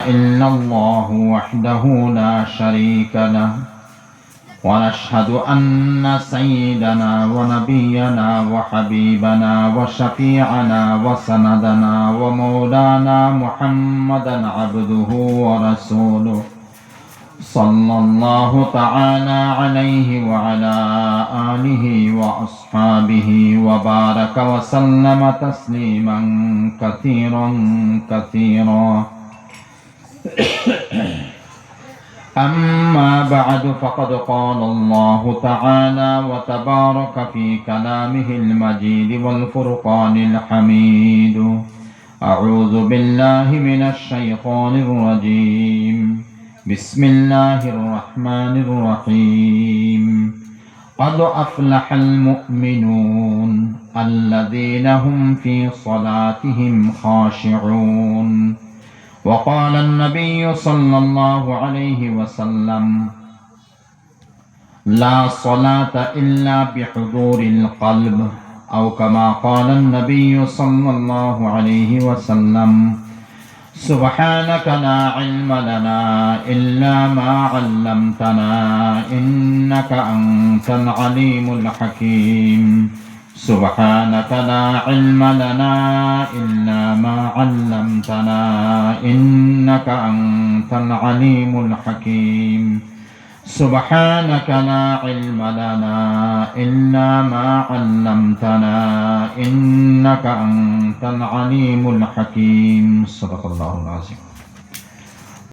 إلا الله وحده لا شريك له ونشهد أن سيدنا ونبينا وحبيبنا وشفيعنا وسندنا ومولانا محمدا عبده ورسوله صلى الله تعالى عليه وعلى آله وأصحابه وبارك وسلم تسليما كثيرا كثيرا. أما بعد فقد قال الله تعالى وتبارك في كلامه المجيد والفرقان الحميد: أعوذ بالله من الشيطان الرجيم. بسم الله الرحمن الرحيم. قد أفلح المؤمنون الذين هم في صلاتهم خاشعون. وقال النبي صلى الله عليه وسلم: لا صلاة إلا بحضور القلب، أو كما قال النبي صلى الله عليه وسلم: سبحانك لا علم لنا إلا ما علمتنا إنك أنت العليم الحكيم. سبحانك لا علم لنا إلا ما علمتنا إنك أنت العليم الحكيم. سبحانك لا علم لنا إلا ما علمتنا إنك أنت العليم الحكيم. صدق الله العظيم.